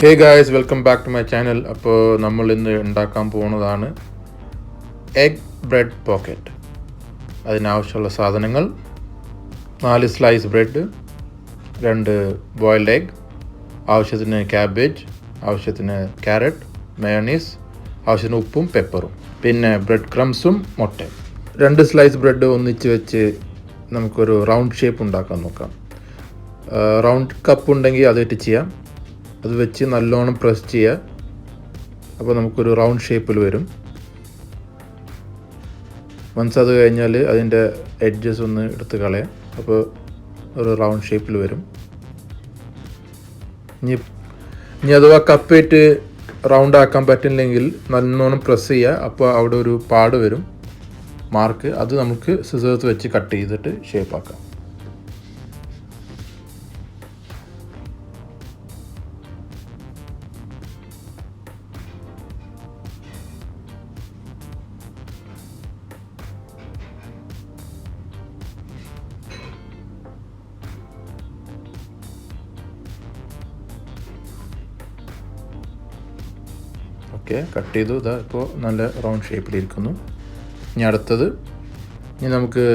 Hey guys, welcome back to my channel. അപ്പോൾ നമ്മൾ ഇന്ന് ഉണ്ടാക്കാൻ പോകുന്നതാണ് എഗ് ബ്രെഡ് പോക്കറ്റ്. അതിനാവശ്യമുള്ള സാധനങ്ങൾ 4 സ്ലൈസ് ബ്രെഡ്, 2 ബോയിൽഡ് എഗ്, ആവശ്യത്തിന് ക്യാബേജ്, ആവശ്യത്തിന് ക്യാരറ്റ്, മയോണൈസ്, ആവശ്യത്തിന് ഉപ്പും പെപ്പറും, പിന്നെ ബ്രെഡ് ക്രംസും മുട്ടയും. 2 സ്ലൈസ് ബ്രെഡ് ഒന്നിച്ച് വെച്ച് നമുക്കൊരു റൗണ്ട് ഷേപ്പ് ഉണ്ടാക്കാൻ നോക്കാം. റൗണ്ട് കപ്പ് ഉണ്ടെങ്കിൽ അതായിട്ട് ചെയ്യാം. അത് വെച്ച് നല്ലോണം പ്രസ് ചെയ്യുക. അപ്പോൾ നമുക്കൊരു റൗണ്ട് ഷേപ്പിൽ വരും. വൺസ് അത് കഴിഞ്ഞാൽ അതിൻ്റെ എഡ്ജസ് ഒന്ന് എടുത്ത് കളയാം. അപ്പോൾ ഒരു റൗണ്ട് ഷേപ്പിൽ വരും. ഇനി അഥവാ കപ്പായിട്ട് റൗണ്ട് ആക്കാൻ പറ്റില്ലെങ്കിൽ നല്ലോണം പ്രസ് ചെയ്യുക. അപ്പോൾ അവിടെ ഒരു പാട് വരും, മാർക്ക്. അത് നമുക്ക് സിസേഴ്സ് വെച്ച് കട്ട് ചെയ്തിട്ട് ഷേപ്പാക്കാം. ഓക്കെ, കട്ട് ചെയ്തു. ഇതാ ഇപ്പോൾ നല്ല റൗണ്ട് ഷേപ്പിലിരിക്കുന്നു. ഇനി നമുക്ക്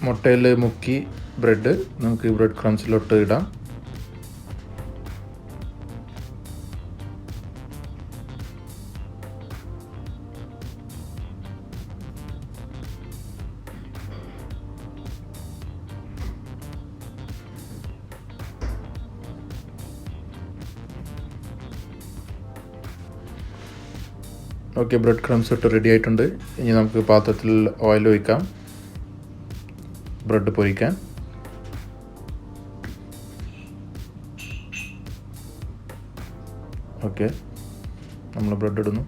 മുട്ടയിൽ മുക്കി ബ്രെഡ് നമുക്ക് ബ്രെഡ് ക്രംസിലോട്ട് ഇടാം. ഓക്കെ, ബ്രെഡ് ക്രംസ് ഇട്ട് റെഡി ആയിട്ടുണ്ട്. ഇനി നമുക്ക് പാത്രത്തിൽ ഓയിൽ ഒഴിക്കാം ബ്രെഡ് പൊരിക്കാൻ. ഓക്കെ, നമ്മൾ ബ്രെഡ് ഇടുന്നു.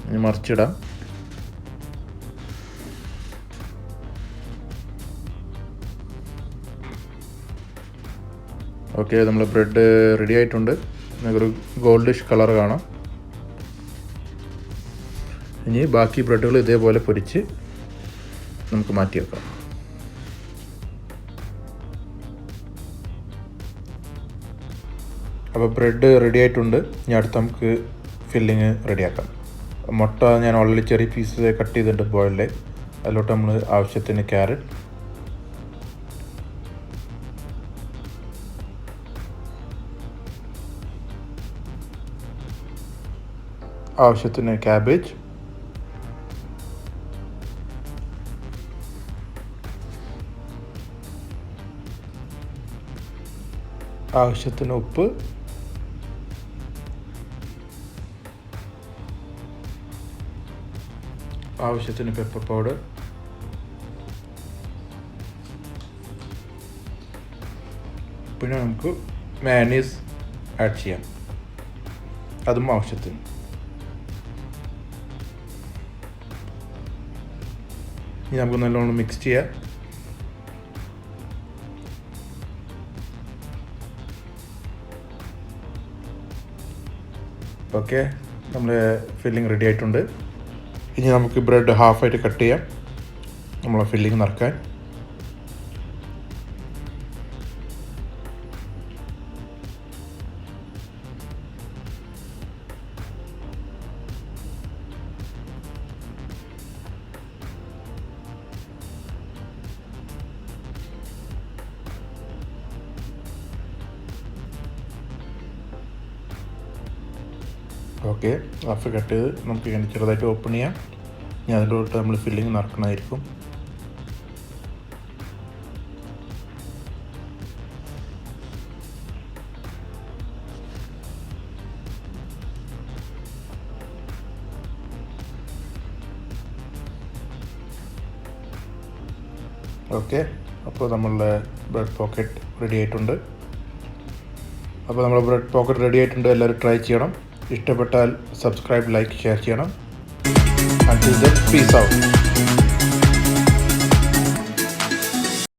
ഇനി മറിച്ചിടാം. ഓക്കെ, നമ്മൾ ബ്രെഡ് റെഡി ആയിട്ടുണ്ട്. നമുക്കൊരു ഗോൾഡിഷ് കളർ കാണാം. ഇനി ബാക്കി ബ്രെഡുകൾ ഇതേപോലെ പൊരിച്ച് നമുക്ക് മാറ്റി വെക്കാം. അപ്പോൾ ബ്രെഡ് റെഡി ആയിട്ടുണ്ട്. ഇനി അടുത്ത് നമുക്ക് ഫില്ലിങ് റെഡിയാക്കാം. മുട്ട ഞാൻ ഓൾറെഡി ചെറിയ പീസസ് കട്ട് ചെയ്തിട്ടുണ്ട്, ബോയിൽഡ്. അതിലോട്ട് നമ്മൾ ആവശ്യത്തിന് ക്യാരറ്റ്, ആവശ്യത്തിന് ക്യാബേജ്, ആവശ്യത്തിന് ഉപ്പ്, ആവശ്യത്തിന് പെപ്പർ പൗഡർ, പിന്നെ നമുക്ക് മയോണൈസ് ആഡ് ചെയ്യാം, അതും ആവശ്യത്തിന്. ഇനി നമുക്ക് നല്ലോണം മിക്സ് ചെയ്യാം. ഓക്കെ, നമ്മുടെ ഫില്ലിങ് റെഡി ആയിട്ടുണ്ട്. ഇനി നമുക്ക് ബ്രെഡ് ഹാഫായിട്ട് കട്ട് ചെയ്യാം നമ്മളെ ഫില്ലിങ് നിറക്കാൻ. ഓക്കെ, ഹാഫ് കട്ട് ചെയ്ത് നമുക്ക് ഇങ്ങനെ ചെറുതായിട്ട് ഓപ്പൺ ചെയ്യാം. ഇനി അതിലോട്ട് നമ്മൾ ഫില്ലിങ് നിറക്കണമായിരിക്കും. ഓക്കെ, അപ്പോൾ നമ്മളുടെ ബ്രെഡ് പോക്കറ്റ് റെഡി ആയിട്ടുണ്ട്. അപ്പോൾ നമ്മുടെ ബ്രെഡ് പോക്കറ്റ് റെഡി ആയിട്ടുണ്ട്. എല്ലാവരും ട്രൈ ചെയ്യണം. ഇഷ്ടപ്പെട്ടാൽ സബ്സ്ക്രൈബ്, ലൈക്ക്, ഷെയർ ചെയ്യണം. Until then, peace out.